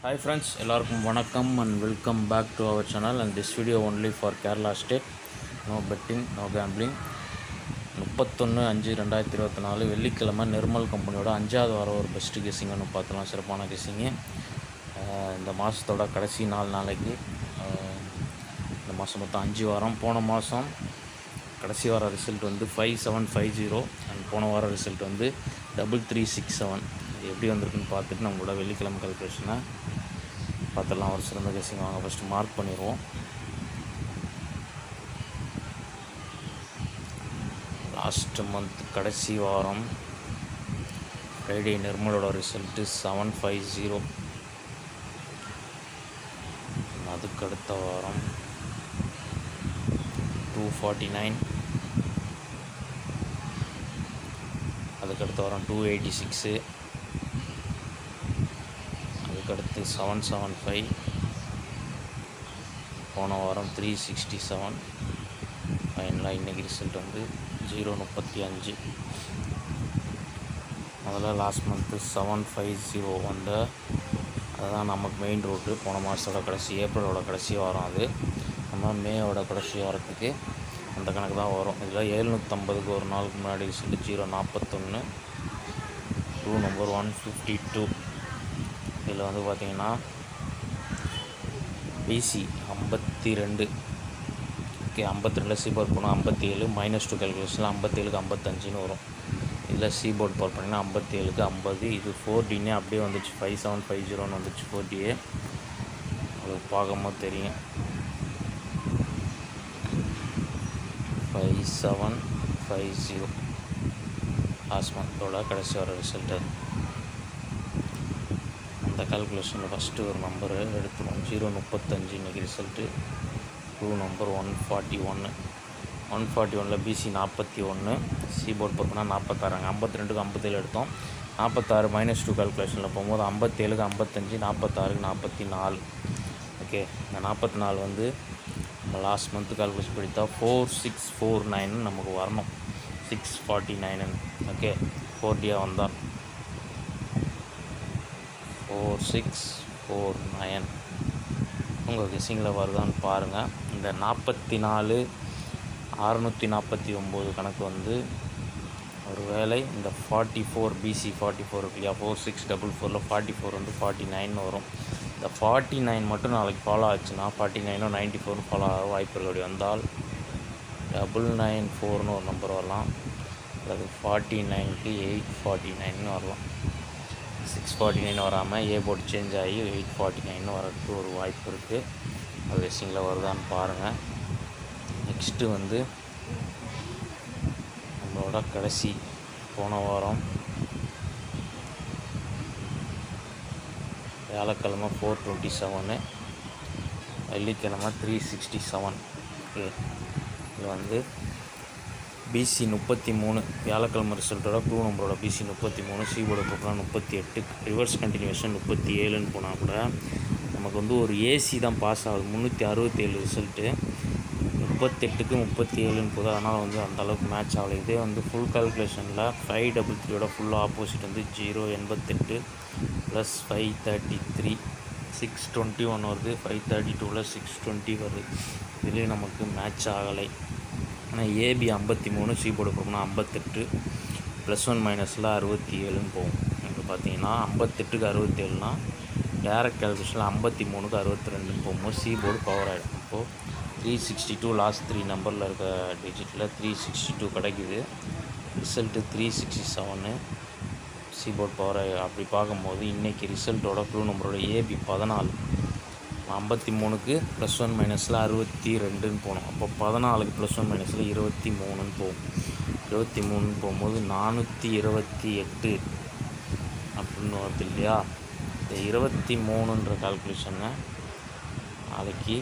Hi friends, எல்லாருக்கும் வணக்கம் and welcome back to our channel and this video only for Kerala state. No betting, no gambling. 31/5/2024 வெள்ளிக்கிழமை நிர்மல் கம்பெனியோட 5வது வாரம் ஒரு பெஸ்ட் கெஸ்ஸிங்னு பார்த்தலாம். சிறப்பான கெஸ்ஸிங்கு. இந்த மாதத்தோட கடைசி 4 நாளைக்கு இந்த மாதம் மொத்தம் 5 வாரம். போன மாதம் கடைசி வார ரிசல்ட் வந்து 5750 அண்ட் போன வார ரிசல்ட் வந்து 3367. இது எப்படி வந்திருக்குன்னு பார்த்துட்டு நம்மளோட வெள்ளிக்கிழமை கால்குலேஷனை பார்த்துடலாம். ஒரு சிறந்த கெஸ்ஸிங் வாங்க ஃபஸ்ட்டு மார்க் பண்ணிடுவோம். லாஸ்ட் மந்த் கடைசி வாரம் ஃப்ரைடே நிர்மலோட ரிசல்ட்டு 750. அதுக்கு அடுத்த வாரம் 249, அதுக்கடுத்த வாரம் 286, அதுக்கடுத்து 775, போன வாரம் 367, ஃபைனலாக இன்றைக்கி ரிசல்ட் வந்து 035. முதல்ல லாஸ்ட் மந்த்து 750 வந்த அதுதான் நமக்கு மெயின் ரூட்டு. போன மாதத்தோட கடைசி ஏப்ரலோட கடைசி வாரம் அது. நம்ம மேயோட கடைசி வாரத்துக்கு அந்த கணக்கு தான் வரும். இதில் 750க்கு ஒரு நாளுக்கு முன்னாடி ரிசல்ட் 041, 2 நம்பர் 152. இதில் வந்து பார்த்திங்கன்னா பிசி 52, ஓகே 52 சீபோர்ட் போனால் 57 -2 கேல்குலேஷனில் 57க்கு 55ன்னு வரும். இதில் சீபோர்ட் போர் பண்ணிங்கன்னா 57க்கு 50. இது 4Dனே அப்படியே வந்துச்சு, 5750ன்னு வந்துச்சு 4Dயே. அது பார்க்கும்போது தெரியும். 5750 லாஸ்ட் மந்தோட கடைசி வர ரிசல்ட்டு. அந்த கால்குலேஷனில் ஃபஸ்ட்டு ஒரு நம்பரு எடுத்துருவோம். 035 இன்றைக்கி ரிசல்ட்டு. 2 நம்பர் 141. 141ல் பிசி 41, சிபோர்ட் பார்த்தோன்னா 46. 52க்கு 57 எடுத்தோம். 46 -2 கால்குலேஷனில் போகும்போது 57க்கு 55, 46க்கு 44. ஓகே, இந்த 44 வந்து நம்ம லாஸ்ட் மந்த்து கால்குலேஷன் படித்தா 4649 நமக்கு வரணும். 649. ஓகே, 4Dயாக வந்தால் 4649 உங்கள் கெஸ்ஸிங்கில் வருதான்னு பாருங்கள். இந்த 44 649 கணக்கு வந்து ஒரு வேளை இந்த 44 பிசி 44 இருக்கு இல்லையா, 4644ல் 44 வந்து 49 வரும். இந்த 49 மட்டும் நாளைக்கு ஃபாலோ ஆச்சுன்னா 49 94 ஃபாலோ ஆக வாய்ப்பு அப்படி வந்தால் 994ன்னு ஒரு நம்பர் வரலாம். அது 49க்கு 849ன்னு வரலாம். 649 வராமல் ஏ போர்டு சேஞ்ச் ஆகி 849 வரதுக்கு ஒரு வாய்ப்பு இருக்குது. அது ரெசிங்கில் வருதான்னு பாருங்கள். நெக்ஸ்ட்டு வந்து நம்மளோட கடைசி போன வாரம் வியாழக்கிழமை 427, வெள்ளிக்கிழமை 367. ஓகே, இது வந்து பிசி 33. வியாழக்கிழமை ரிசல்ட்டோட 2 நம்பரோட பிசி 33, சிபோர்டு போனால் 38, ரிவர்ஸ் கண்டினியூஷன் 37ன்னு போனால் கூட நமக்கு வந்து ஒரு ஏசி தான் பாஸ் ஆகுது. 367 ரிசல்ட்டு 38க்கு 37ன்னு போகுது. அதனால் வந்து அந்தளவுக்கு மேட்ச் ஆகலை. இதே வந்து ஃபுல் கால்குலேஷனில் 533யோட ஃபுல் ஆப்போசிட் வந்து 088 ப்ளஸ் 533 621 வருது. 532ல் 620 வருது. இதுலேயும் நமக்கு மேட்ச் ஆகலை. ஆனால் ஏபி 53, சிபோர்டு போனால் 58, +1 -ல் 67ன்னு போகும். இப்போ பார்த்தீங்கன்னா 58க்கு 67னா டேரக்ட் கால்குலேஷனில் 53க்கு 62ன்னு போகும்போது சிபோர்டு பவர் ஆகிடும். இப்போது 362 லாஸ்ட் 3 நம்பரில் இருக்க டிஜிட்டில் 362 கிடைக்குது. ரிசல்ட்டு 367 சிபோர்ட் பவர். அப்படி பார்க்கும்போது இன்றைக்கி ரிசல்ட்டோட 2 நம்பரோட ஏபி 14, 53க்கு +1 -ல் 62ன்னு போகணும். அப்போ 14க்கு +1 -ல் 23ன்னு போகும். 23ன்னு போகும்போது 428 அப்படின்னு வருது இல்லையா. இந்த 23ன்ற கால்குலேஷனை நாளைக்கு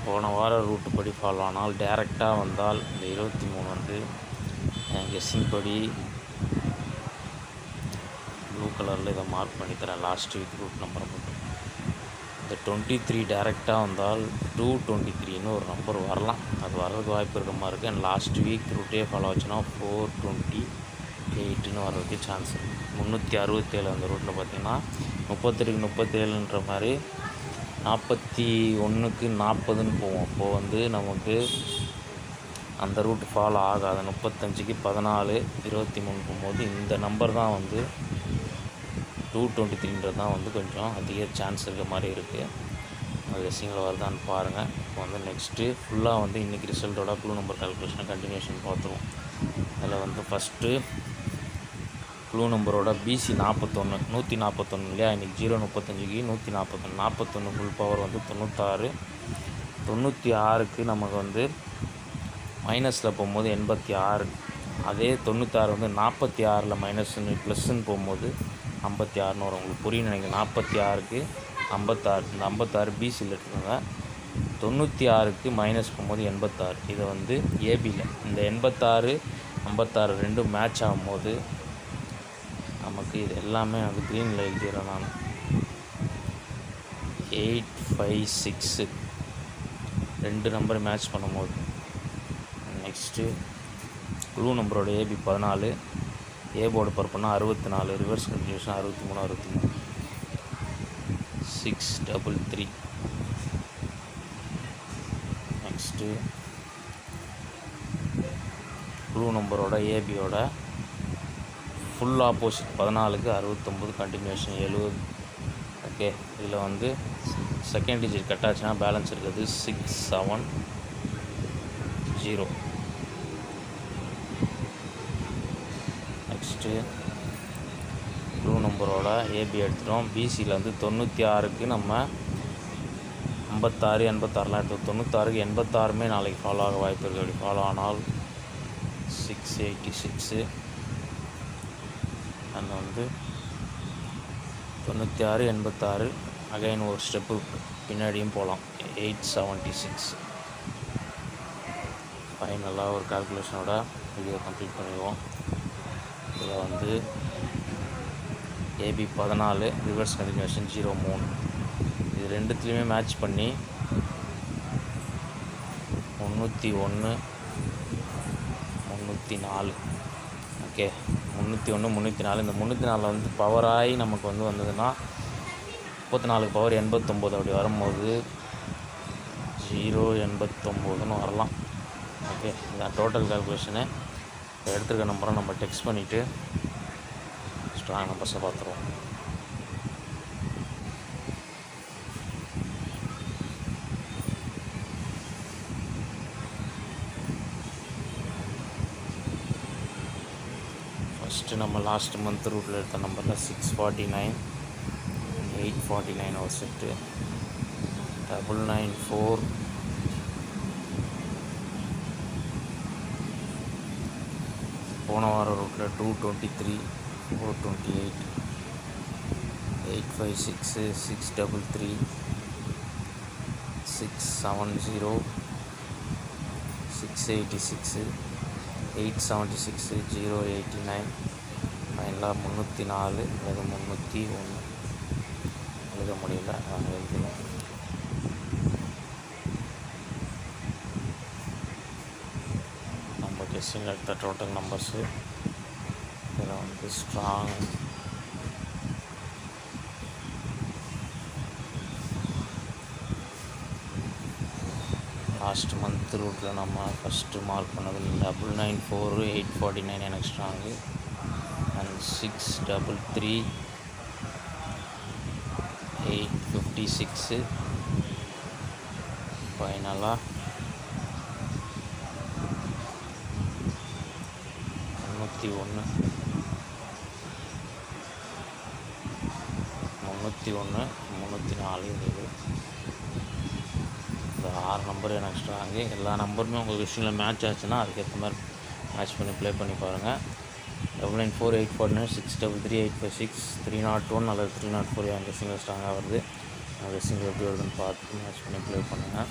போன வார ரூட்டு படி ஃபாலோ ஆனால் டேரெக்டாக வந்தால் இந்த 23 வந்து என் கெஸ்ஸிங் படி ப்ளூ கலரில் இதை மார்க் பண்ணித்தரேன். லாஸ்ட் வீக் ரூட் நம்பரை மட்டும். இந்த 23 டேரெக்டாக வந்தால் 223ன்னு ஒரு நம்பர் வரலாம். அது வர்றதுக்கு வாய்ப்பு இருக்க மாதிரி இருக்குது. அண்ட் லாஸ்ட் வீக் ரூட்டே ஃபாலோ ஆச்சுன்னா 428ன்னு வர்றதுக்கு சான்ஸ் இருக்குது. 367 அந்த ரூட்டில் பார்த்திங்கன்னா 32க்கு 37ன்ற மாதிரி 41க்கு 40ன்னு போவோம். அப்போது வந்து நமக்கு அந்த ரூட் ஃபாலோ ஆகாது. 35க்கு 14 23 போகும்போது இந்த நம்பர் தான் வந்து 223ன்றது தான் வந்து கொஞ்சம் அதிக சான்ஸ் இருக்க மாதிரி இருக்குது. அது கெஸ்ஸிங்கில் வருதான்னு பாருங்கள். இப்போ வந்து நெக்ஸ்ட்டு ஃபுல்லாக வந்து இன்றைக்கி ரிசல்ட்டோட க்ளூ நம்பர் கால்குலேஷனை கண்டினியூஷன் பார்த்துருவோம். அதில் வந்து ஃபஸ்ட்டு க்ளூ நம்பரோட பிசி 41 141 இல்லையா, இன்றைக்கி 0:35க்கு 141 41 ஃபுல் பவர் வந்து 96. 96க்கு நமக்கு வந்து மைனஸில் போகும்போது 86. அதே 96 வந்து 46ல் மைனஸ்ன்னு ப்ளஸ்ன்னு போகும்போது 56ன்னு வரும். உங்களுக்கு புரியும் நினைக்கிறேன். 46க்கு 56, இந்த 56 பிசியில் இருக்குங்க. 96க்கு மைனஸ் போகும்போது 86. இதை வந்து ஏபியில் இந்த 86 56 ரெண்டும் மேட்ச் ஆகும்போது நமக்கு இது எல்லாமே வந்து க்ரீனில் எழுதிடுறேன் நான். 856 ரெண்டு நம்பர் மேட்ச் பண்ணும்போது. நெக்ஸ்ட்டு க்ளூ நம்பரோட ஏபி 14, ஏ போர்டு பர் பண்ணால் 64, ரிவர்ஸ் கண்டினியூஷன் 63 633. நெக்ஸ்ட்டு க்ளூ நம்பரோட ஏபியோட ஃபுல் ஆப்போசிட் 14க்கு 69 கண்டினியூஷன் 70. ஓகே, இதில் வந்து செகண்ட் டிஜிட் கட் ஆச்சுன்னா பேலன்ஸ் இருக்கிறது 670. நெக்ஸ்ட்டு க்ளூ நம்பரோட ஏபி எடுத்துட்டோம். பிசியில் வந்து 96க்கு நம்ம 56 86லாம் எடுத்தோம். 96க்கு 86மே நாளைக்கு ஃபாலோ ஆக வாய்ப்பு இருக்குது. அப்படி ஃபாலோ ஆனால் 686. அண்ட் வந்து 96 86 அகைன் ஒரு ஸ்டெப்பு பின்னாடியும் போகலாம். 876. ஃபைனலாக ஒரு கால்குலேஷனோட வீடியோ கம்ப்ளீட் பண்ணிடுவோம். இதில் வந்து ஏபி 14, ரிவர்ஸ் கண்டினியூஷன் 03. இது ரெண்டுத்துலேயுமே மேட்ச் பண்ணி 301 304. ஓகே, 301 304. இந்த 304 வந்து பவராகி நமக்கு வந்து வந்ததுன்னா 34 பவர் 89 அப்படி வரும்போது 089ன்னு வரலாம். ஓகே, இதான் டோட்டல் கால்குலேஷனு. எடுத்துருக்க நம்பரை நம்ம டெக்ஸ்ட் பண்ணிவிட்டு ஸ்ட்ராங் நம்பர்ஸை பார்த்துருவோம். ஃபஸ்ட்டு நம்ம லாஸ்ட் மந்த் ரூட்டில் எடுத்த நம்பரில் 649 849 ஒரு செட்டு, 994 போன வாரம் ரூட்டில் 223 428 856 633 670 686 876 089. ஃபைனலாக 304 அல்லது 301 எழுத முடியல, நாங்கள் எழுதணும். நம்ம கெஸ்ஸிங் எடுத்த டோட்டல் நம்பர்ஸு இதில் வந்து ஸ்ட்ராங் லாஸ்ட் மந்த் ரூட்டில் நம்ம ஃபஸ்ட்டு மார்க் பண்ணது 994 849 எனக்கு ஸ்ட்ராங்கு. அண்ட் 633 856. ஃபைனலாக 301 304 இருக்குது. இந்த 6 நம்பர் எனக்கு ஸ்ட்ராங்கு. எல்லா நம்பருமே உங்கள் விஷயத்தில் மேட்ச் ஆச்சுன்னா அதுக்கேற்ற மாதிரி மேட்ச் பண்ணி ப்ளே பண்ணி பாருங்கள். 994 849 633 856 301 அல்லது 304 என் கெஸ்ஸிங்கில் ஸ்ட்ராங்காக வருது. அந்த கெஸ்ஸிங்கில் எப்படி வருதுன்னு பார்த்துட்டு மேட்ச் பண்ணி ப்ளே பண்ணுங்கள்.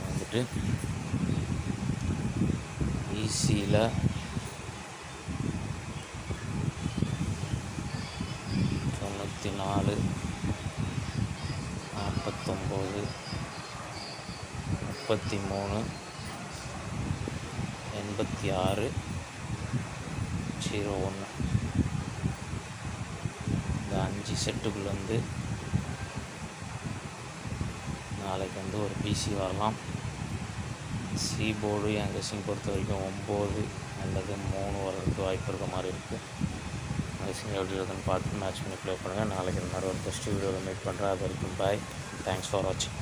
வந்துட்டு ஈஸியில் 94 49 33 86 01. இந்த 5 5 செட்டுக்குள்ளே வந்து நாளைக்கு வந்து ஒரு பிசி வரலாம். சி போர்டு என் கெஸ்ஸிங் பொறுத்த வரைக்கும் 9 அல்லது 3 வர்றதுக்கு வாய்ப்பு இருக்க மாதிரி இருக்குது. கெஸ்ஸிங் எப்படி இருக்குன்னு பார்த்து மேட்ச் பண்ணி ப்ளே பண்ணுங்கள். நாளைக்கு இந்த மாதிரி ஒரு ஃபஸ்ட் வீடியோவில் மீட் பண்ணுறேன். அது வரைக்கும் பாய். தேங்க்ஸ் ஃபார் வாட்சிங்.